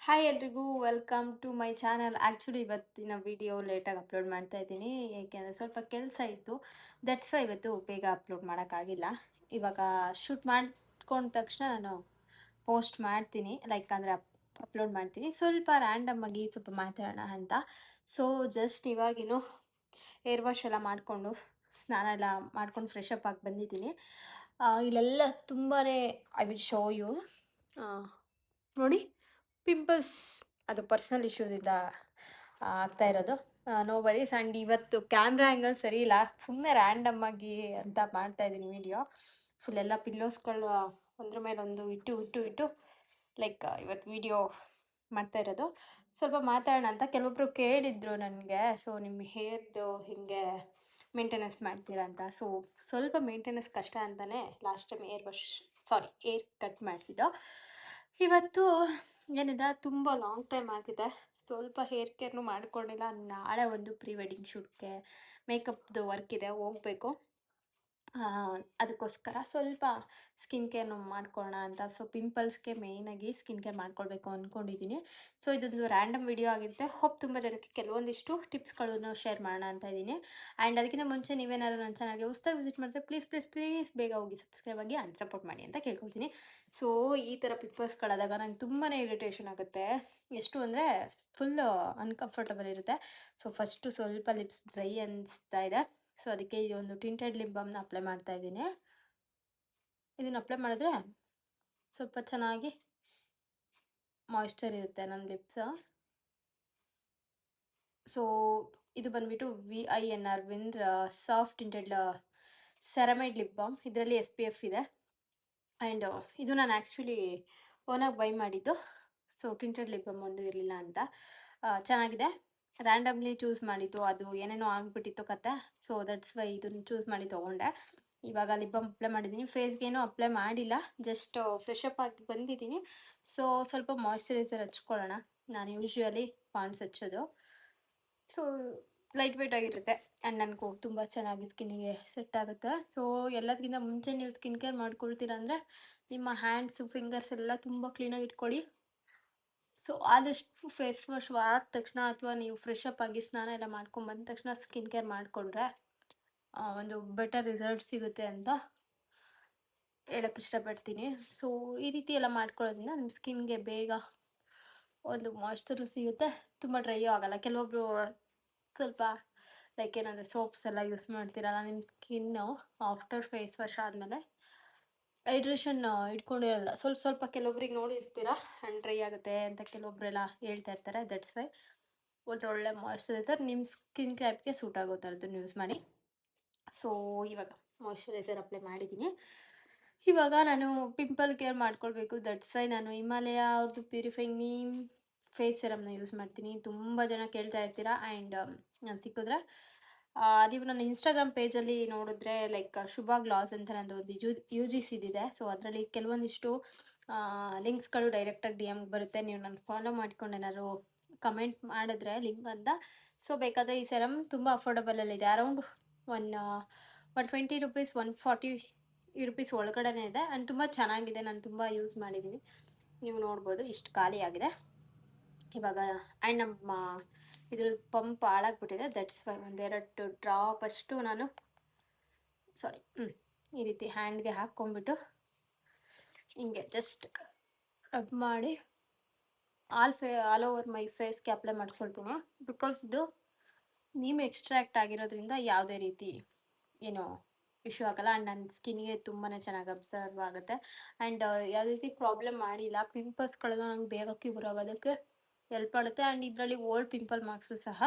Hi ಎಲ್ರಿಗೂ welcome to my channel. Actually ಇವತ್ತಿನ video ಲೇಟಾಗಿ ಅಪ್ಲೋಡ್ ಮಾಡ್ತಾ ಇದ್ದೀನಿ, ಏಕೆಂದರೆ ಸ್ವಲ್ಪ ಕೆಲಸ ಇತ್ತು. ದಟ್ಸ್ ವೈ ಇವತ್ತು ಬೇಗ ಅಪ್ಲೋಡ್ ಮಾಡೋಕ್ಕಾಗಿಲ್ಲ. ಇವಾಗ ಶೂಟ್ ಮಾಡ್ಕೊಂಡ ತಕ್ಷಣ ನಾನು ಪೋಸ್ಟ್ ಮಾಡ್ತೀನಿ, ಲೈಕ್ ಅಂದರೆ ಅಪ್ಲೋಡ್ ಮಾಡ್ತೀನಿ. ಸ್ವಲ್ಪ ರ್ಯಾಂಡಮ್ ಆಗಿ ಸ್ವಲ್ಪ ಮಾತಾಡೋಣ ಅಂತ. ಸೊ ಜಸ್ಟ್ ಇವಾಗಿನ್ನು ಏರ್ ವಾಶ್ ಎಲ್ಲ ಮಾಡಿಕೊಂಡು ಸ್ನಾನ ಎಲ್ಲ ಮಾಡ್ಕೊಂಡು ಫ್ರೆಶ್ ಅಪ್ ಆಗಿ ಬಂದಿದ್ದೀನಿ. ಇಲ್ಲೆಲ್ಲ ತುಂಬಾ ಐ ವಿಲ್ ಶೋ ಯು. ನೋಡಿ, ಪಿಂಪಲ್ಸ್ ಅದು ಪರ್ಸನಲ್ ಇಶ್ಯೂಸಿಂದ ಆಗ್ತಾ ಇರೋದು. No worries. ಆ್ಯಂಡ್ ಇವತ್ತು ಕ್ಯಾಮ್ರಾ ಆ್ಯಂಗಲ್ ಸರಿ ಇಲ್ಲ, ಸುಮ್ಮನೆ ರ್ಯಾಂಡಮ್ ಆಗಿ ಅಂತ ಮಾಡ್ತಾ ಇದ್ದೀನಿ ವೀಡಿಯೋ. ಫುಲ್ ಎಲ್ಲ ಪಿಲ್ಲೋಸ್ಗಳು ಒಂದ್ರ ಮೇಲೆ ಒಂದು ಇಟ್ಟು ಲೈಕ್ ಇವತ್ತು ವೀಡಿಯೋ ಮಾಡ್ತಾ ಇರೋದು. ಸ್ವಲ್ಪ ಮಾತಾಡೋಣ ಅಂತ. ಕೆಲವೊಬ್ರು ಕೇಳಿದ್ರು ನನಗೆ, ಸೊ ನಿಮ್ಮ ಹೇರ್ದು ಹಿಂಗೆ ಮೇಂಟೆನೆನ್ಸ್ ಮಾಡ್ತೀರಾ ಅಂತ. ಸೊ ಸ್ವಲ್ಪ ಮೇಂಟೆನೆನ್ಸ್ ಕಷ್ಟ ಅಂತಲೇ ಲಾಸ್ಟ್ ಟೈಮ್ ಏರ್ ಕಟ್ ಮಾಡಿಸಿದ್ದು. ಇವತ್ತು ಏನಿಲ್ಲ, ತುಂಬ ಲಾಂಗ್ ಟೈಮ್ ಆಗಿದೆ, ಸ್ವಲ್ಪ ಹೇರ್ ಕೇರ್ನು ಮಾಡ್ಕೊಂಡಿಲ್ಲ. ನಾಳೆ ಒಂದು ಪ್ರೀ ವೆಡ್ಡಿಂಗ್ ಶೂಟ್ಗೆ ಮೇಕಪ್ದು ವರ್ಕ್ ಇದೆ, ಹೋಗಬೇಕು. ಅದಕ್ಕೋಸ್ಕರ ಸ್ವಲ್ಪ ಸ್ಕಿನ್ ಕೇರ್ನು ಮಾಡ್ಕೊಳ್ಳೋಣ ಅಂತ. ಸೊ ಪಿಂಪಲ್ಸ್ಗೆ ಮೇಯ್ನಾಗಿ ಸ್ಕಿನ್ ಕೇರ್ ಮಾಡ್ಕೊಳ್ಬೇಕು ಅಂದ್ಕೊಂಡಿದ್ದೀನಿ. ಸೊ ಇದೊಂದು ರ್ಯಾಂಡಮ್ ವಿಡಿಯೋ ಆಗಿರುತ್ತೆ. ಹೋಪ್ ತುಂಬ ಜನಕ್ಕೆ ಕೆಲವೊಂದಿಷ್ಟು ಟಿಪ್ಸ್ಗಳನ್ನು ಶೇರ್ ಮಾಡೋಣ ಅಂತ ಇದ್ದೀನಿ. ಆ್ಯಂಡ್ ಅದಕ್ಕಿಂತ ಮುಂಚೆ ನೀವೇನಾದ್ರು ನನ್ನ ಚಾನಲ್ಗೆ ಹೊಸ್ದಾಗಿ ವಿಸಿಟ್ ಮಾಡಿದ್ರೆ ಪ್ಲೀಸ್ ಬೇಗ ಹೋಗಿ ಸಬ್ಸ್ಕ್ರೈಬ್ ಆಗಿ ಆ್ಯಂಡ್ ಸಪೋರ್ಟ್ ಮಾಡಿ ಅಂತ ಕೇಳ್ಕೊಳ್ತೀನಿ. ಸೊ ಈ ಥರ ಪಿಂಪಲ್ಸ್ಗಳಾದಾಗ ನಂಗೆ ತುಂಬಾ ಇರಿಟೇಷನ್ ಆಗುತ್ತೆ. ಎಷ್ಟು ಅಂದರೆ ಫುಲ್ಲು ಅನ್ಕಂಫರ್ಟಬಲ್ ಇರುತ್ತೆ. ಸೊ ಫಸ್ಟು ಸ್ವಲ್ಪ ಲಿಪ್ಸ್ ಡ್ರೈ ಅನಿಸ್ತಾ ಇದೆ. ಸೊ ಅದಕ್ಕೆ ಈ ಒಂದು ಟಿಂಟೆಡ್ ಲಿಪ್ ಬಾಮ್ನ ಅಪ್ಲೈ ಮಾಡ್ತಾ ಇದ್ದೀನಿ. ಇದನ್ನು ಅಪ್ಲೈ ಮಾಡಿದ್ರೆ ಸ್ವಲ್ಪ ಚೆನ್ನಾಗಿ ಮಾಯ್ಶ್ಚರ್ ಇರುತ್ತೆ ನನ್ನ ಲಿಪ್ಸ್. ಸೊ ಇದು ಬಂದ್ಬಿಟ್ಟು VINR soft tinted ceramide lip balm. ಇದರಲ್ಲಿ SPF ಇದೆ. ಆ್ಯಂಡ್ ಇದು ನಾನು ಆ್ಯಕ್ಚುಲಿ ಓನಾಗಿ ಬೈ ಮಾಡಿದ್ದು. ಸೊ ಟಿಂಟೆಡ್ ಲಿಪ್ ಬಾಮ್ ಒಂದು ಇರಲಿಲ್ಲ ಅಂತ. ಚೆನ್ನಾಗಿದೆ. ರ್ಯಾಂಡಮ್ಲಿ ಚೂಸ್ ಮಾಡಿದ್ದು, ಅದು ಏನೇನೋ ಆಗಿಬಿಟ್ಟಿತ್ತು ಕತೆ. ಸೊ ದಟ್ಸ್ ವೈ ಇದನ್ನು ಚೂಸ್ ಮಾಡಿ ತೊಗೊಂಡೆ. ಇವಾಗ ಲಿಪ್ ಬಾಮ್ ಅಪ್ಲೈ ಮಾಡಿದ್ದೀನಿ. ಫೇಸ್ಗೇನೂ ಅಪ್ಲೈ ಮಾಡಿಲ್ಲ, ಜಸ್ಟ್ ಫ್ರೆಶ್ ಅಪ್ ಆಗಿ ಬಂದಿದ್ದೀನಿ. ಸೊ ಸ್ವಲ್ಪ ಮಾಯ್ಶ್ಚರೈಸರ್ ಹಚ್ಕೊಳ್ಳೋಣ. ನಾನು ಯೂಶ್ವಲಿ ಪಾಂಡ್ಸ್ ಹಚ್ಚೋದು. ಸೊ ಲೈಟ್ ವೆಯ್ಟ್ ಆಗಿರುತ್ತೆ ಆ್ಯಂಡ್ ನನಗೂ ತುಂಬ ಚೆನ್ನಾಗಿ ಸ್ಕಿನ್ನಿಗೆ ಸೆಟ್ ಆಗುತ್ತೆ. ಸೊ ಎಲ್ಲದಕ್ಕಿಂತ ಮುಂಚೆ ನೀವು ಸ್ಕಿನ್ ಕೇರ್ ಮಾಡ್ಕೊಳ್ತೀರ ಅಂದರೆ ನಿಮ್ಮ ಹ್ಯಾಂಡ್ಸು ಫಿಂಗರ್ಸ್ ಎಲ್ಲ ತುಂಬ ಕ್ಲೀನಾಗಿ ಇಟ್ಕೊಳ್ಳಿ. ಸೊ ಆದಷ್ಟು ಫೇಸ್ ವಾಶ್ ಆದ ತಕ್ಷಣ ಅಥವಾ ನೀವು ಫ್ರೆಶ್ ಅಪ್ ಆಗಿ ಸ್ನಾನ ಎಲ್ಲ ಮಾಡ್ಕೊಂಡು ಬಂದ ತಕ್ಷಣ ಸ್ಕಿನ್ ಕೇರ್ ಮಾಡಿಕೊಂಡ್ರೆ ಒಂದು ಬೆಟರ್ ರಿಸಲ್ಟ್ ಸಿಗುತ್ತೆ ಅಂತ ಹೇಳಕ್ಕೆ ಇಷ್ಟಪಡ್ತೀನಿ. ಸೊ ಈ ರೀತಿ ಎಲ್ಲ ಮಾಡ್ಕೊಳ್ಳೋದ್ರಿಂದ ನಿಮ್ಮ ಸ್ಕಿನ್ಗೆ ಬೇಗ ಒಂದು ಮಾಯ್ಶ್ಚರು ಸಿಗುತ್ತೆ, ತುಂಬ ಡ್ರೈಯೂ ಆಗೋಲ್ಲ. ಕೆಲವೊಬ್ಬರು ಸ್ವಲ್ಪ ಲೈಕ್ ಏನಾದರೂ ಸೋಪ್ಸ್ ಎಲ್ಲ ಯೂಸ್ ಮಾಡ್ತೀರಲ್ಲ, ನಿಮ್ಮ ಸ್ಕಿನ್ನು ಆಫ್ಟರ್ ಫೇಸ್ ವಾಶ್ ಆದಮೇಲೆ ಹೈಡ್ರೇಷನ್ ಇಟ್ಕೊಂಡಿರಲ್ಲ. ಸ್ವಲ್ಪ ಕೆಲವೊಬ್ರಿಗೆ ನೋಡಿರ್ತೀರ ಆ್ಯಂಡ್ ಡ್ರೈ ಆಗುತ್ತೆ ಅಂತ ಕೆಲವೊಬ್ಬರೆಲ್ಲ ಹೇಳ್ತಾ ಇರ್ತಾರೆ. ದಟ್ಸ್ ವೈ ಒಂದು ಒಳ್ಳೆ ಮಾಯ್ಶ್ಚರೈಸರ್ ನಿಮ್ಮ ಸ್ಕಿನ್ ಟೈಪ್ಗೆ ಸೂಟ್ ಆಗೋ ಥರದ್ದನ್ನು ಯೂಸ್ ಮಾಡಿ. ಸೊ ಇವಾಗ ಮಾಯ್ಶ್ಚರೈಸರ್ ಅಪ್ಲೈ ಮಾಡಿದ್ದೀನಿ. ಇವಾಗ ನಾನು ಪಿಂಪಲ್ ಕೇರ್ ಮಾಡ್ಕೊಳ್ಬೇಕು. ದಟ್ಸ್ ವೈ ನಾನು ಹಿಮಾಲಯ ಅವ್ರದ್ದು ಪ್ಯೂರಿಫೈಯಿಂಗ್ ನೀಮ್ ಫೇಸ್ ಸಿರಮ್ನ ಯೂಸ್ ಮಾಡ್ತೀನಿ. ತುಂಬ ಜನ ಕೇಳ್ತಾ ಇರ್ತೀರಾ. ಆ್ಯಂಡ್ ನಾನು ಸಿಕ್ಕಿದ್ರೆ ನೀವು ನನ್ನ ಇನ್ಸ್ಟಾಗ್ರಾಮ್ ಪೇಜಲ್ಲಿ ನೋಡಿದ್ರೆ ಲೈಕ್ ಶುಭ ಗ್ಲಾಸ್ ಅಂತ ನಂದು ಒಂದು UGC ಇದೆ. ಸೊ ಅದರಲ್ಲಿ ಕೆಲವೊಂದಿಷ್ಟು ಲಿಂಕ್ಸ್ಗಳು ಡೈರೆಕ್ಟಾಗಿ DM ಬರುತ್ತೆ. ನೀವು ನನ್ನ ಫಾಲೋ ಮಾಡ್ಕೊಂಡು ಏನಾದ್ರು ಕಮೆಂಟ್ ಮಾಡಿದ್ರೆ ಲಿಂಕ್ ಅಂತ. ಸೊ ಬೇಕಾದರೆ ಈ ಸೆರಮ್ ತುಂಬ ಅಫೋರ್ಡಬಲಲ್ಲಿದೆ. ಅರೌಂಡ್ 120 ರೂಪೀಸ್ 140 ರೂಪೀಸ್ ಒಳಗಡೆನೇ ಇದೆ. ಆ್ಯಂಡ್ ತುಂಬ ಚೆನ್ನಾಗಿದೆ. ನಾನು ತುಂಬ ಯೂಸ್ ಮಾಡಿದ್ದೀನಿ, ನೀವು ನೋಡ್ಬೋದು ಇಷ್ಟು ಖಾಲಿ ಆಗಿದೆ ಇವಾಗ. ಆ್ಯಂಡ್ ನಮ್ಮ ಇದ್ರದ್ದು ಪಂಪ್ ಹಾಳಾಗ್ಬಿಟ್ಟಿದೆ. ದಟ್ಸ್ ವೈ ಒಂದೆರಡು ಡ್ರಾಪ್ ಅಷ್ಟು ನಾನು ಈ ರೀತಿ ಹ್ಯಾಂಡ್ಗೆ ಹಾಕ್ಕೊಂಡ್ಬಿಟ್ಟು ಹಿಂಗೆ ಜಸ್ಟ್ ರಬ್ ಮಾಡಿ ಆಲ್ ಓವರ್ ಮೈ ಫೇಸ್ಗೆ ಅಪ್ಲೈ ಮಾಡ್ಕೊಳ್ತೀನಿ. ಬಿಕಾಸ್ ಇದು ನೀಮ್ ಎಕ್ಸ್ಟ್ರಾಕ್ಟ್ ಆಗಿರೋದ್ರಿಂದ ಯಾವುದೇ ರೀತಿ ಏನೋ ಇಶ್ಯೂ ಆಗಲ್ಲ. ಆ್ಯಂಡ್ ನನ್ನ ಸ್ಕಿನ್ನಿಗೆ ತುಂಬಾ ಚೆನ್ನಾಗಿ ಅಬ್ಸರ್ವ್ ಆಗುತ್ತೆ. ಆ್ಯಂಡ್ ಯಾವುದೇ ರೀತಿ ಪ್ರಾಬ್ಲಮ್ ಮಾಡಿಲ್ಲ. ಪಿಂಪಲ್ಸ್ಗಳೆಲ್ಲ ನಂಗೆ ಬೇಗ ಕ್ಯೂರ್ ಆಗೋದಕ್ಕೆ ಹೆಲ್ಪ್ ಮಾಡುತ್ತೆ. ಆ್ಯಂಡ್ ಇದರಲ್ಲಿ ಓಲ್ಡ್ ಪಿಂಪಲ್ ಮಾರ್ಕ್ಸು ಸಹ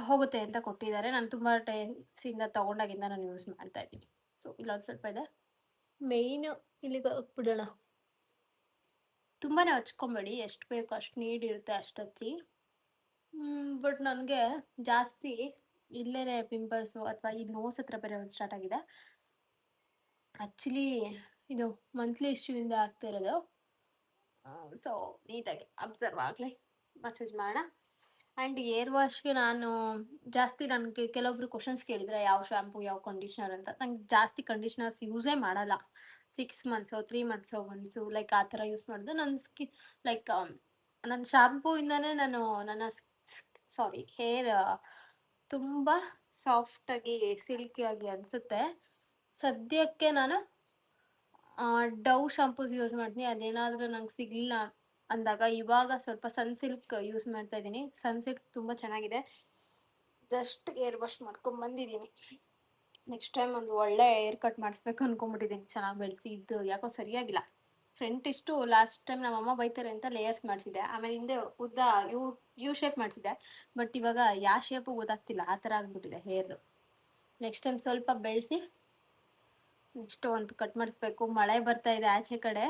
ಹೋಗುತ್ತೆ ಅಂತ ಕೊಟ್ಟಿದ್ದಾರೆ. ನಾನು ತುಂಬ ಟೈಮ್ಸಿಂದ ತೊಗೊಂಡಾಗಿಂದ ನಾನು ಯೂಸ್ ಮಾಡ್ತಾ ಇದ್ದೀನಿ. ಸೊ ಇಲ್ಲೊಂದು ಸ್ವಲ್ಪ ಇದೆ, ಮೇಯ್ನು ಇಲ್ಲಿಗೆ ಹಾಕ್ಬಿಡೋಣ. ತುಂಬಾ ಹಚ್ಕೊಬೇಡಿ, ಎಷ್ಟು ಬೇಕು ಅಷ್ಟು ನೀಡಿರುತ್ತೆ ಅಷ್ಟು ಹಚ್ಚಿ. ಬಟ್ ನನಗೆ ಜಾಸ್ತಿ ಇಲ್ಲೇ ಪಿಂಪಲ್ಸು ಅಥವಾ ಈ ನೋಸ್ ಹತ್ರ ಬೇರೆ ಸ್ಟಾರ್ಟ್ ಆಗಿದೆ. ಆ್ಯಕ್ಚುಲಿ ಇದು ಮಂತ್ಲಿ ಇಶ್ಯೂಯಿಂದ ಆಗ್ತಿರೋದು. ಸೊ ನೀಟಾಗಿ ಅಬ್ಸರ್ವ್ ಆಗಲಿ, ಮಸಾಜ್ ಮಾಡೋಣ. ಆ್ಯಂಡ್ ಏರ್ ವಾಶ್ಗೆ ನಾನು ಜಾಸ್ತಿ ನನಗೆ ಕೆಲವೊಬ್ರು ಕ್ವಶನ್ಸ್ ಕೇಳಿದರೆ ಯಾವ ಶ್ಯಾಂಪು ಯಾವ ಕಂಡೀಷ್ನರ್ ಅಂತ. ನಂಗೆ ಜಾಸ್ತಿ ಕಂಡೀಷ್ನರ್ಸ್ ಯೂಸೇ ಮಾಡಲ್ಲ. 6 ಮಂತ್ಸೋ 3 ಮಂತ್ಸೋ ಒನ್ಸು ಲೈಕ್ ಆ ಥರ ಯೂಸ್ ಮಾಡೋದು. ಲೈಕ್ ನನ್ನ ಶಾಂಪೂಯಿಂದನೇ ನಾನು ನನ್ನ ಹೇರ್ ತುಂಬ ಸಾಫ್ಟಾಗಿ ಸಿಲ್ಕಿಯಾಗಿ ಅನಿಸುತ್ತೆ. ಸದ್ಯಕ್ಕೆ ನಾನು ಡವ್ ಶಾಂಪೂಸ್ ಯೂಸ್ ಮಾಡ್ತೀನಿ. ಅದೇನಾದರೂ ನಂಗೆ ಸಿಗಲಿಲ್ಲ ಅಂದಾಗ ಇವಾಗ ಸ್ವಲ್ಪ ಸನ್ಸಿಲ್ಕ್ ಯೂಸ್ ಮಾಡ್ತಾ ಇದ್ದೀನಿ. ಸನ್ಸಿಲ್ಕ್ ತುಂಬ ಚೆನ್ನಾಗಿದೆ. ಜಸ್ಟ್ ಏರ್ ವಾಶ್ ಮಾಡ್ಕೊಂಬಂದಿದ್ದೀನಿ. ನೆಕ್ಸ್ಟ್ ಟೈಮ್ ಒಂದು ಒಳ್ಳೆ ಏರ್ ಕಟ್ ಮಾಡಿಸ್ಬೇಕು ಅಂದ್ಕೊಂಬಿಟ್ಟಿದ್ದೀನಿ. ಚೆನ್ನಾಗಿ ಬೆಳೆಸಿ ಇದು ಯಾಕೋ ಸರಿಯಾಗಿಲ್ಲ. ಫ್ರಂಟ್ ಇಷ್ಟು ಲಾಸ್ಟ್ ಟೈಮ್ ನಮ್ಮಮ್ಮ ಬೈತಾರೆ ಅಂತ ಲೇಯರ್ಸ್ ಮಾಡಿಸಿದ್ದೆ. ಆಮೇಲೆ ಹಿಂದೆ ಉದ್ದ ಯು ಶೇಪ್ ಮಾಡಿಸಿದ್ದೆ. ಬಟ್ ಇವಾಗ ಯಾವ ಶೇಪು ಗೊತ್ತಾಗ್ತಿಲ್ಲ, ಆ ಥರ ಆಗಿಬಿಟ್ಟಿದೆ ಹೇರ್ದು. ನೆಕ್ಸ್ಟ್ ಟೈಮ್ ಸ್ವಲ್ಪ ಬೆಳೆಸಿ ನೆಕ್ಸ್ಟ್ ಒಂದು ಕಟ್ ಮಾಡಿಸ್ಬೇಕು. ಮಳೆ ಬರ್ತಾ ಇದೆ ಆಚೆ ಕಡೆ,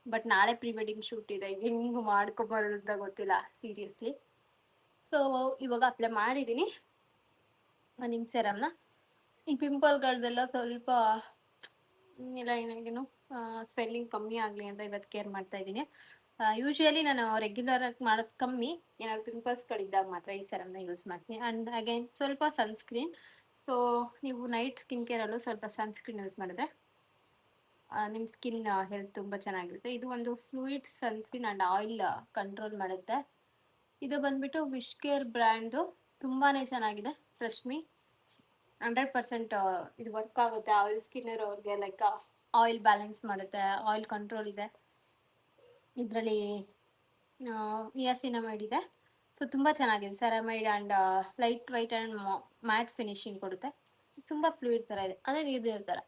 ಬಟ್ ನಾಳೆ ಪ್ರೀ ವೆಡ್ಡಿಂಗ್ ಶೂಟ್ ಇದೆ. ಹೆಂಗೆ ಮಾಡ್ಕೊಬಾರ್ದು ಅಂತ ಗೊತ್ತಿಲ್ಲ ಸೀರಿಯಸ್ಲಿ. ಸೊ ಇವಾಗ ಅಪ್ಲೈ ಮಾಡಿದ್ದೀನಿ ನಿಮ್ ಸೆರಮ್ನ. ಈ ಪಿಂಪಲ್ಗಳದೆಲ್ಲ ಸ್ವಲ್ಪ ಇಲ್ಲ ಏನಾಗೇನು ಸ್ವೆಲ್ಲಿಂಗ್ ಕಮ್ಮಿ ಆಗಲಿ ಅಂತ ಇವತ್ತು ಕೇರ್ ಮಾಡ್ತಾ ಇದ್ದೀನಿ. ಯೂಶ್ವಲಿ ನಾನು ರೆಗ್ಯುಲರ್ ಆಗಿ ಮಾಡೋದು ಕಮ್ಮಿ, ಏನಾದ್ರು ಪಿಂಪಲ್ಸ್ಗಳಿದ್ದಾಗ ಮಾತ್ರ ಈ ಸೆರಮ್ನ ಯೂಸ್ ಮಾಡ್ತೀನಿ. ಆ್ಯಂಡ್ ಅಗೈನ್ ಸ್ವಲ್ಪ ಸನ್ಸ್ಕ್ರೀನ್. ಸೊ ನೀವು ನೈಟ್ ಸ್ಕಿನ್ ಕೇರಲ್ಲೂ ಸ್ವಲ್ಪ ಸನ್ಸ್ಕ್ರೀನ್ ಯೂಸ್ ಮಾಡಿದ್ರೆ ನಿಮ್ಮ ಸ್ಕಿನ್ ಹೆಲ್ತ್ ತುಂಬ ಚೆನ್ನಾಗಿರುತ್ತೆ. ಇದು ಒಂದು fluid sunscreen and oil control ಮಾಡುತ್ತೆ. ಇದು ಬಂದ್ಬಿಟ್ಟು ವಿಶ್ ಕೇರ್ ಬ್ರ್ಯಾಂಡು. ತುಂಬಾ ಚೆನ್ನಾಗಿದೆ. ಟ್ರಸ್ಟ್ ಮೀ, 100% ಇದು ವರ್ಕ್ ಆಗುತ್ತೆ. ಆಯಿಲ್ ಸ್ಕಿನ್ ಇರೋರಿಗೆ ಲೈಕ್ ಆಯಿಲ್ ಬ್ಯಾಲೆನ್ಸ್ ಮಾಡುತ್ತೆ, ಆಯಿಲ್ ಕಂಟ್ರೋಲ್ ಇದೆ ಇದರಲ್ಲಿ. ನಿಯಾಸಿನಮೈಡ್ ಇದೆ. ಸೊ ತುಂಬ ಚೆನ್ನಾಗಿದೆ. Ceramide and lightweight and matte finishing ಕೊಡುತ್ತೆ. ತುಂಬ ಫ್ಲೂಯಿಡ್ ಥರ ಇದೆ, ಅಂದರೆ ನೀರು ಥರ.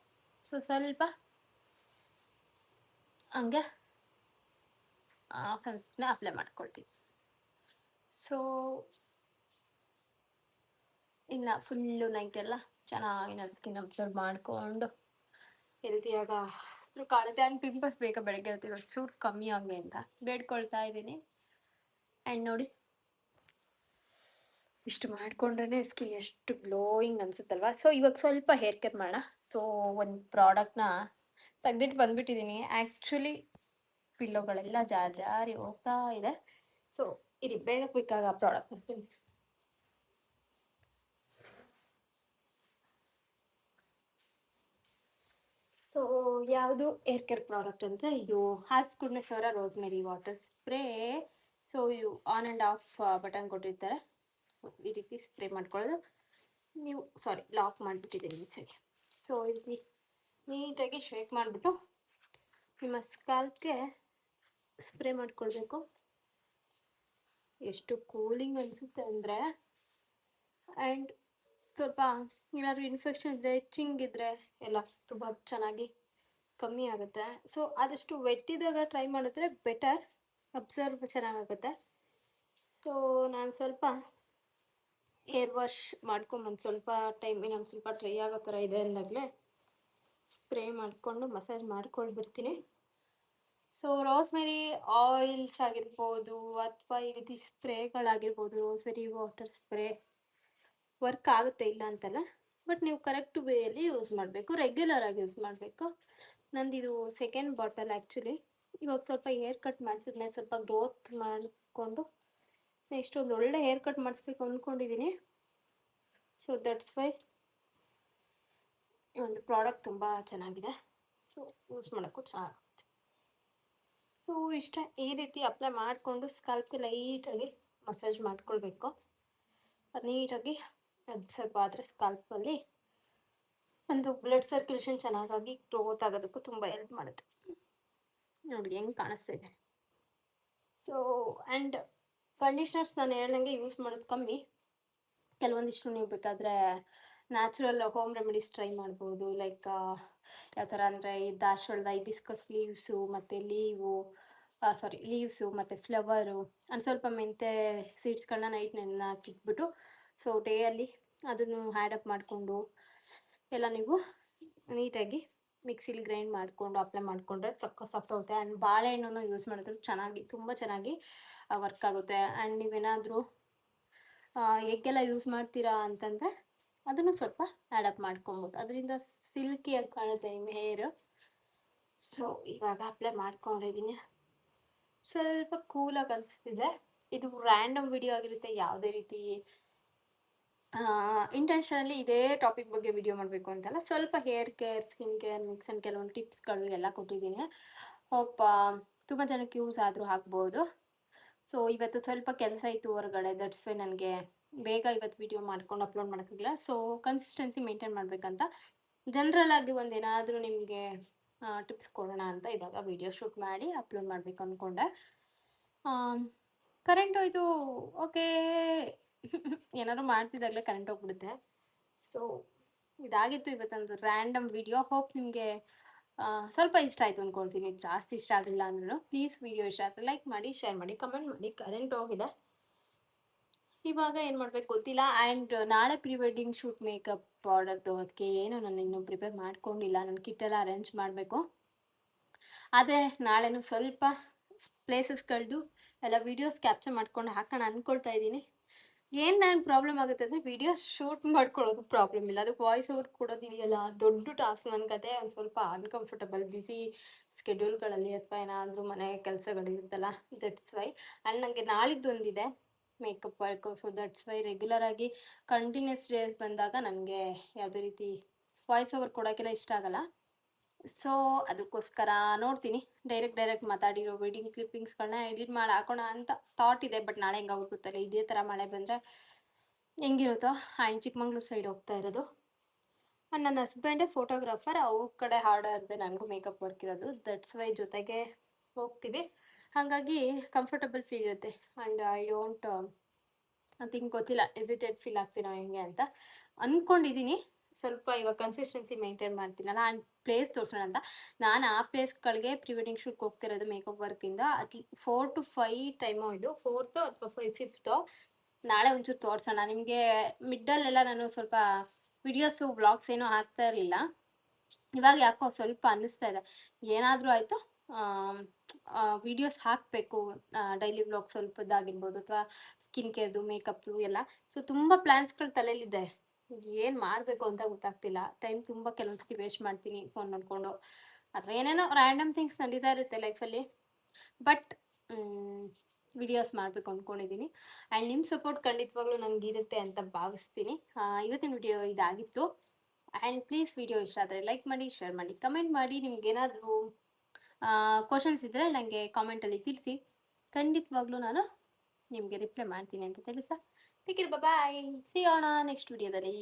ಸೊ ಸ್ವಲ್ಪ ಹಂಗೆ ಸನ್ಸ್ಕ್ರೀನ್ ಅಪ್ಲೈ ಮಾಡ್ಕೊಳ್ತೀನಿ. ಸೊ ಇನ್ನು ಫುಲ್ಲು ನೈಟೆಲ್ಲ ಚೆನ್ನಾಗಿ ನನ್ನ ಸ್ಕಿನ್ ಅಬ್ಸರ್ವ್ ಮಾಡಿಕೊಂಡು ಹೆಲ್ತಿಯಾಗ ಕಾಣುತ್ತೆ. ಆ್ಯಂಡ್ ಪಿಂಪಲ್ಸ್ ಬೇಗ ಬೆಳಗ್ಗೆ ಇರ್ತೀವಿ ಚೂರು ಕಮ್ಮಿ ಆಗಲಿ ಅಂತ ಬೇಡ್ಕೊಳ್ತಾ ಇದ್ದೀನಿ. ಆ್ಯಂಡ್ ನೋಡಿ, ಇಷ್ಟು ಮಾಡ್ಕೊಂಡ್ರೆ ಸ್ಕಿನ್ ಎಷ್ಟು ಗ್ಲೋಯಿಂಗ್ ಅನ್ಸುತ್ತಲ್ವಾ. ಸೊ ಇವಾಗ ಸ್ವಲ್ಪ ಹೇರ್ ಕೇರ್ ಮಾಡೋಣ. ಸೊ ಒಂದು ಪ್ರಾಡಕ್ಟ್ನ ತೆಗ್ದಿಟ್ಟು ಬಂದ್ಬಿಟ್ಟಿದ್ದೀನಿ. ಆ್ಯಕ್ಚುಲಿ ಪಿಲ್ಲೋಗಳೆಲ್ಲ ಜಾರಿ ಹೋಗ್ತಾ ಇದೆ. ಸೊ ಇದು ಬೇಗ ಕ್ವಿಕ್ಕಾಗಿ ಆ ಪ್ರಾಡಕ್ಟ್ ಬರ್ತೀನಿ. ಸೊ ಯಾವುದು ಏರ್ ಕೇರ್ ಪ್ರಾಡಕ್ಟ್ ಅಂತ, ಇದು ಹಾರ್ಸ್ ಗುಡ್ನೆಸ್ ಅವರ ರೋಸ್ಮೆರಿ ವಾಟರ್ ಸ್ಪ್ರೇ. ಸೊ ಇದು ಆನ್ ಆ್ಯಂಡ್ ಆಫ್ ಬಟನ್ ಕೊಟ್ಟಿರ್ತಾರೆ. ಈ ರೀತಿ ಸ್ಪ್ರೇ ಮಾಡ್ಕೊಳ್ಳೋದು. ನೀವು ಲಾಕ್ ಮಾಡಿಬಿಟ್ಟಿದ್ದೀನಿ ಈ ಸರಿ. ಸೊ ಈ ರೀತಿ ನೀಟಾಗಿ ಶೇಕ್ ಮಾಡಿಬಿಟ್ಟು ನಿಮ್ಮ ಸ್ಕಾಲ್ಪ್ಗೆ ಸ್ಪ್ರೇ ಮಾಡ್ಕೊಳ್ಬೇಕು. ಎಷ್ಟು ಕೂಲಿಂಗ್ ಅನಿಸುತ್ತೆ ಅಂದರೆ. ಆ್ಯಂಡ್ ಸ್ವಲ್ಪ ಏನಾದ್ರು ಇನ್ಫೆಕ್ಷನ್ ಇದ್ದರೆ, ಇಚ್ಚಿಂಗ್ ಇದ್ದರೆ ಎಲ್ಲ ತುಂಬ ಚೆನ್ನಾಗಿ ಕಮ್ಮಿ ಆಗುತ್ತೆ. ಸೊ ಆದಷ್ಟು ವೆಟ್ಟಿದಾಗ ಟ್ರೈ ಮಾಡಿದ್ರೆ ಬೆಟರ್, ಅಬ್ಸರ್ವ್ ಚೆನ್ನಾಗಾಗುತ್ತೆ. ಸೊ ನಾನು ಸ್ವಲ್ಪ ಹೇರ್ ವಾಶ್ ಮಾಡ್ಕೊಂಬಂದು ಸ್ವಲ್ಪ ಟೈಮ್ ಇನ್ನೊಂದು ಸ್ವಲ್ಪ ಡ್ರೈ ಆಗೋ ಥರ ಇದೆ ಅಂದಾಗಲೇ ಸ್ಪ್ರೇ ಮಾಡಿಕೊಂಡು ಮಸಾಜ್ ಮಾಡ್ಕೊಳ್ಬಿಡ್ತೀನಿ. ಸೊ ರೋಸ್ಮೆರಿ ಆಯಿಲ್ಸ್ ಆಗಿರ್ಬೋದು ಅಥವಾ ಈ ರೀತಿ ಸ್ಪ್ರೇಗಳಾಗಿರ್ಬೋದು, ರೋಸ್ಮೆರಿ ವಾಟರ್ ಸ್ಪ್ರೇ ವರ್ಕ್ ಆಗುತ್ತೆ, ಇಲ್ಲ ಅಂತಲ್ಲ. ಬಟ್ ನೀವು ಕರೆಕ್ಟ್ ವೇಯಲ್ಲಿ ಯೂಸ್ ಮಾಡಬೇಕು, ರೆಗ್ಯುಲರ್ ಆಗಿ ಯೂಸ್ ಮಾಡಬೇಕು. ನಂದಿದು ಸೆಕೆಂಡ್ ಬಾಟಲ್ ಆ್ಯಕ್ಚುಲಿ. ಇವಾಗ ಸ್ವಲ್ಪ ಹೇರ್ ಕಟ್ ಮಾಡಿಸಿದ್ಮೇಲೆ ಸ್ವಲ್ಪ ಗ್ರೋತ್ ಮಾಡಿಕೊಂಡು ನೆಕ್ಸ್ಟ್ ಒಂದು ಒಳ್ಳೆ ಹೇರ್ ಕಟ್ ಮಾಡಿಸ್ಬೇಕು ಅಂದ್ಕೊಂಡಿದ್ದೀನಿ. ಸೊ ದಟ್ಸ್ ವೈ ಈ ಒಂದು ಪ್ರಾಡಕ್ಟ್ ತುಂಬ ಚೆನ್ನಾಗಿದೆ. ಸೊ ಯೂಸ್ ಮಾಡೋಕ್ಕೂ ಚೆನ್ನಾಗುತ್ತೆ. ಸೊ ಈ ರೀತಿ ಅಪ್ಲೈ ಮಾಡಿಕೊಂಡು ಸ್ಕಾಲ್ಪ್ಗೆ ಲೈಟಾಗಿ ಮಸಾಜ್ ಮಾಡ್ಕೊಳ್ಬೇಕು. ಅದು ನೀಟಾಗಿ ಅಬ್ಸರ್ವ್ ಆದರೆ ಸ್ಕಾಲ್ಪಲ್ಲಿ ಒಂದು ಬ್ಲಡ್ ಸರ್ಕ್ಯುಲೇಷನ್ ಚೆನ್ನಾಗಿ ಗ್ರೋತ್ ಆಗೋದಕ್ಕೂ ತುಂಬ ಹೆಲ್ಪ್ ಮಾಡುತ್ತೆ. ನೋಡಿ ಹೆಂಗೆ ಕಾಣಿಸ್ತಾ ಇದೆ. ಸೊ ಆ್ಯಂಡ್ ಕಂಡೀಷ್ನರ್ಸ್ ನಾನು ಹೇಳ್ದಂಗೆ ಯೂಸ್ ಮಾಡೋದು ಕಮ್ಮಿ. ಕೆಲವೊಂದಿಷ್ಟು ನೀವು ಬೇಕಾದರೆ ನ್ಯಾಚುರಲ್ ಹೋಮ್ ರೆಮಿಡೀಸ್ ಟ್ರೈ ಮಾಡ್ಬೋದು. ಲೈಕ್ ಯಾವ ಥರ ಅಂದರೆ ಈ ದಾಸವಾಳದ ಹೈಬಿಸ್ಕಸ್ ಲೀವ್ಸು ಮತ್ತು ಲೀವ್ಸು ಮತ್ತು ಫ್ಲವರು ಅಂಡ್ ಸ್ವಲ್ಪ ಮೆಂತೆ ಸೀಡ್ಸ್ಗಳನ್ನ ನೈಟ್ ಹಾಕಿಟ್ಬಿಟ್ಟು ಸೊ ಡೇಯಲ್ಲಿ ಅದನ್ನು ಹ್ಯಾಡಪ್ ಮಾಡಿಕೊಂಡು ಎಲ್ಲ ನೀವು ನೀಟಾಗಿ ಮಿಕ್ಸಿಲಿ ಗ್ರೈಂಡ್ ಮಾಡಿಕೊಂಡು ಅಪ್ಲೈ ಮಾಡಿಕೊಂಡ್ರೆ ಸಾಫ್ಟ್ ಆಗುತ್ತೆ. ಆ್ಯಂಡ್ ಬಾಳೆಹಣ್ಣನ್ನು ಯೂಸ್ ಮಾಡಿದ್ರು ತುಂಬ ಚೆನ್ನಾಗಿ ವರ್ಕ್ ಆಗುತ್ತೆ. ಆ್ಯಂಡ್ ನೀವೇನಾದರೂ ಎಗ್ಗೆಲ್ಲ ಯೂಸ್ ಮಾಡ್ತೀರಾ ಅಂತಂದರೆ ಅದನ್ನು ಸ್ವಲ್ಪ ಹ್ಯಾಡಪ್ ಮಾಡ್ಕೊಬೋದು, ಅದರಿಂದ ಸಿಲ್ಕಿಯಾಗಿ ಕಾಣುತ್ತೆ ನಿಮ್ಮ ಹೇರು. ಸೊ ಇವಾಗ ಅಪ್ಲೈ ಮಾಡ್ಕೊಂಡಿದ್ದೀನಿ. ಸ್ವಲ್ಪ ಕೂಲಾಗಿ ಅನಿಸ್ತಿದೆ. ಇದು ರ್ಯಾಂಡಮ್ ವಿಡಿಯೋ ಆಗಿರುತ್ತೆ, ಯಾವುದೇ ರೀತಿ ಇಂಟೆನ್ಷನಲ್ಲಿ ಇದೇ ಟಾಪಿಕ್ ಬಗ್ಗೆ ವಿಡಿಯೋ ಮಾಡಬೇಕು ಅಂತಲ್ಲ, ಸ್ವಲ್ಪ hair care, skin care, mix and ಕೆಲವೊಂದು ಟಿಪ್ಸ್ಗಳು ಎಲ್ಲ ಕೊಟ್ಟಿದ್ದೀನಿ. ಹೋಪ್ ತುಂಬ ಜನಕ್ಕೆ ಯೂಸ್ ಆದರೂ ಆಗ್ಬೋದು. ಸೊ ಇವತ್ತು ಸ್ವಲ್ಪ ಕೆಲಸ ಇತ್ತು ಹೊರಗಡೆ, ದಟ್ಸ್ ವೈ ನನಗೆ ಬೇಗ ಇವತ್ತು ವಿಡಿಯೋ ಮಾಡ್ಕೊಂಡು ಅಪ್ಲೋಡ್ ಮಾಡೋಕ್ಕಾಗಿಲ್ಲ. ಸೊ ಕನ್ಸಿಸ್ಟೆನ್ಸಿ ಮೇಂಟೈನ್ ಮಾಡಬೇಕಂತ ಜನರಲ್ ಆಗಿ ಒಂದೇನಾದರೂ ನಿಮಗೆ ಟಿಪ್ಸ್ ಕೊಡೋಣ ಅಂತ ಇವಾಗ ವಿಡಿಯೋ ಶೂಟ್ ಮಾಡಿ ಅಪ್ಲೋಡ್ ಮಾಡಬೇಕು ಅಂದ್ಕೊಂಡೆ. ಕರೆಂಟ್ ಹೋಯ್ತು. ಓಕೆ. ಏನಾದ್ರು ಮಾಡ್ತಿದ್ದಾಗಲೇ ಕರೆಂಟ್ ಹೋಗ್ಬಿಡುತ್ತೆ. ಸೊ ಇದಾಗಿತ್ತು ಇವತ್ತೊಂದು ರ್ಯಾಂಡಮ್ ವಿಡಿಯೋ. ಹೋಪ್ ನಿಮಗೆ ಸ್ವಲ್ಪ ಇಷ್ಟ ಆಯಿತು ಅಂದ್ಕೊಳ್ತೀನಿ. ಜಾಸ್ತಿ ಇಷ್ಟ ಆಗಲಿಲ್ಲ ಅಂದ್ರೂ ಪ್ಲೀಸ್ ವಿಡಿಯೋ ಇಷ್ಟ ಆದರೆ ಲೈಕ್ ಮಾಡಿ, ಶೇರ್ ಮಾಡಿ, ಕಮೆಂಟ್ ಮಾಡಿ. ಕರೆಂಟ್ ಹೋಗಿದೆ, ಇವಾಗ ಏನು ಮಾಡ್ಬೇಕು ಗೊತ್ತಿಲ್ಲ. ಆ್ಯಂಡ್ ನಾಳೆ ಪ್ರೀ ವೆಡ್ಡಿಂಗ್ ಶೂಟ್ ಮೇಕಪ್ ಆರ್ಡರ್ದು, ಅದಕ್ಕೆ ಏನು ನಾನು ಇನ್ನೂ ಪ್ರಿಪೇರ್ ಮಾಡ್ಕೊಂಡಿಲ್ಲ. ನನ್ನ ಕಿಟ್ಟೆಲ್ಲ ಅರೇಂಜ್ ಮಾಡಬೇಕು. ಆದರೆ ನಾಳೆನೂ ಸ್ವಲ್ಪ ಪ್ಲೇಸಸ್ಗಳದ್ದು ಎಲ್ಲ ವೀಡಿಯೋಸ್ ಕ್ಯಾಪ್ಚರ್ ಮಾಡ್ಕೊಂಡು ಹಾಕೋಣ ಅಂದ್ಕೊಳ್ತಾ ಇದ್ದೀನಿ. ಏನು ನಾನು ಪ್ರಾಬ್ಲಮ್ ಆಗುತ್ತೆ ಅಂದರೆ ವೀಡಿಯೋಸ್ ಶೂಟ್ ಮಾಡ್ಕೊಳ್ಳೋದು ಪ್ರಾಬ್ಲಮ್ ಇಲ್ಲ, ಅದಕ್ಕೆ ವಾಯ್ಸ್ ಓವರ್ ಕೊಡೋದಿದೆಯಲ್ಲ ದೊಡ್ಡ ಟಾಸ್ಕ್. ನನ್ನ ಕತೆ ಒಂದು ಸ್ವಲ್ಪ ಅನ್ಕಂಫರ್ಟಬಲ್ ಬ್ಯುಸಿ ಸ್ಕೆಡ್ಯೂಲ್ಗಳಲ್ಲಿ ಅಥವಾ ಏನಾದರೂ ಮನೆ ಕೆಲಸಗಳಿರುತ್ತಲ್ಲ, ದಟ್ಸ್ ವೈ. ಆ್ಯಂಡ್ ನನಗೆ ನಾಳಿದ್ದೊಂದಿದೆ makeup work. So that's why ರೆಗ್ಯುಲರಾಗಿ ಕಂಟಿನ್ಯೂಸ್ ಡೇಸ್ ಬಂದಾಗ ನನಗೆ ಯಾವುದೇ ರೀತಿ ವಾಯ್ಸ್ ಓವರ್ ಕೊಡೋಕ್ಕೆಲ್ಲ ಇಷ್ಟ ಆಗಲ್ಲ. ಸೊ ಅದಕ್ಕೋಸ್ಕರ ನೋಡ್ತೀನಿ, ಡೈರೆಕ್ಟ್ ಮಾತಾಡಿರೋ ವೆಡ್ಡಿಂಗ್ ಕ್ಲಿಪ್ಪಿಂಗ್ಸ್ಗಳನ್ನ ಎಡಿಟ್ ಮಾಡಿ ಹಾಕೋಣ ಅಂತ ಥಾಟ್ ಇದೆ. ಬಟ್ ನಾಳೆ ಹೆಂಗಾಗುತ್ತೆ ಗೊತ್ತಲ್ಲ, ಇದೇ ಥರ ಮಳೆ ಬಂದರೆ ಹೆಂಗಿರುತ್ತೋ. ಆ್ಯಂಡ್ ಚಿಕ್ಕಮಂಗ್ಳೂರು ಸೈಡ್ ಹೋಗ್ತಾ ಇರೋದು. ಆ್ಯಂಡ್ ನನ್ನ ಹಸ್ಬೆಂಡೇ ಫೋಟೋಗ್ರಾಫರ್, ಅವ್ರ ಕಡೆ ಹಾರ್ಡರ್ ನನಗೂ ಮೇಕಪ್ ವರ್ಕ್ ಇರೋದು. ದಟ್ಸ್ ವೈ ಜೊತೆಗೆ ಹೋಗ್ತೀವಿ. ಹಾಗಾಗಿ ಕಂಫರ್ಟಬಲ್ ಫೀಲ್ ಇರುತ್ತೆ. ಆ್ಯಂಡ್ ಐ ಡೋಂಟ್ ಥಿಂಕ್, ಗೊತ್ತಿಲ್ಲ, ಎಸಿಟೇಟ್ ಫೀಲ್ ಆಗ್ತೀನೋ ಹೆಂಗೆ ಅಂತ ಅಂದ್ಕೊಂಡಿದ್ದೀನಿ. ಸ್ವಲ್ಪ ಇವಾಗ ಕನ್ಸಿಸ್ಟೆನ್ಸಿ ಮೇಂಟೈನ್ ಮಾಡ್ತೀನಲ್ಲ, ಆ್ಯಂಡ್ ಪ್ಲೇಸ್ ತೋರಿಸೋಣ ಅಂತ ನಾನು ಆ ಪ್ಲೇಸ್ಗಳಿಗೆ ಪ್ರೀ ವೆಡ್ಡಿಂಗ್ ಶೂಟ್ಗೆ ಹೋಗ್ತಿರೋದು ಮೇಕಪ್ ವರ್ಕಿಂದ. 4 to 5 ಟೈಮು ಇದು, 4th ಅಥವಾ 5th. ನಾಳೆ ಒಂಚೂರು ತೋರಿಸೋಣ ನಿಮಗೆ. ಮಿಡ್ಡಲ್ಲೆಲ್ಲ ನಾನು ಸ್ವಲ್ಪ ವಿಡಿಯೋಸು ವ್ಲಾಗ್ಸ್ ಏನೂ ಹಾಕ್ತಾ ಇರಲಿಲ್ಲ. ಇವಾಗ ಯಾಕೋ ಸ್ವಲ್ಪ ಅನ್ನಿಸ್ತಾ ಇದೆ, ಏನಾದರೂ ಆಯಿತು ವಿಡಿಯೋಸ್ ಹಾಕಬೇಕು, ಡೈಲಿ ವ್ಲಾಗ್ ಸ್ವಲ್ಪದ್ದಾಗಿರ್ಬೋದು, ಅಥವಾ ಸ್ಕಿನ್ ಕೇರ್ದು, ಮೇಕಪ್ದು ಎಲ್ಲ. ಸೊ ತುಂಬ ಪ್ಲ್ಯಾನ್ಸ್ಗಳು ತಲೆಯಲ್ಲಿದೆ, ಏನು ಮಾಡಬೇಕು ಅಂತ ಗೊತ್ತಾಗ್ತಿಲ್ಲ. ಟೈಮ್ ತುಂಬ ಕೆಲವೊಂದ್ಸತಿ ವೇಸ್ಟ್ ಮಾಡ್ತೀನಿ ಫೋನ್ ನೋಡಿಕೊಂಡು, ಅಥವಾ ಏನೇನೋ ರ್ಯಾಂಡಮ್ ಥಿಂಗ್ಸ್ ನಡೀತಾ ಇರುತ್ತೆ ಲೈಫಲ್ಲಿ. ಬಟ್ ವಿಡಿಯೋಸ್ ಮಾಡಬೇಕು ಅಂದ್ಕೊಂಡಿದ್ದೀನಿ. ಆ್ಯಂಡ್ ನಿಮ್ಮ ಸಪೋರ್ಟ್ ಖಂಡಿತವಾಗ್ಲೂ ನನಗಿರುತ್ತೆ ಅಂತ ಭಾವಿಸ್ತೀನಿ. ಇವತ್ತಿನ ವಿಡಿಯೋ ಇದಾಗಿತ್ತು. ಆ್ಯಂಡ್ ಪ್ಲೀಸ್ ವಿಡಿಯೋ ಇಷ್ಟ ಆದರೆ ಲೈಕ್ ಮಾಡಿ, ಶೇರ್ ಮಾಡಿ, ಕಮೆಂಟ್ ಮಾಡಿ. ನಿಮ್ಗೇನಾದರೂ ಕ್ವಶನ್ಸ್ ಇದ್ದರೆ ನನಗೆ ಕಾಮೆಂಟಲ್ಲಿ ತಿಳಿಸಿ. ಖಂಡಿತವಾಗ್ಲೂ ನಾನು ನಿಮಗೆ ರಿಪ್ಲೈ ಮಾಡ್ತೀನಿ ಅಂತ ತಿಳಿಸ. ಟೇಕ್ ಕೇರ್, ಬಾಯ್. ಸಿ ಯೋಣ ನೆಕ್ಸ್ಟ್ ವಿಡಿಯೋದಲ್ಲಿ.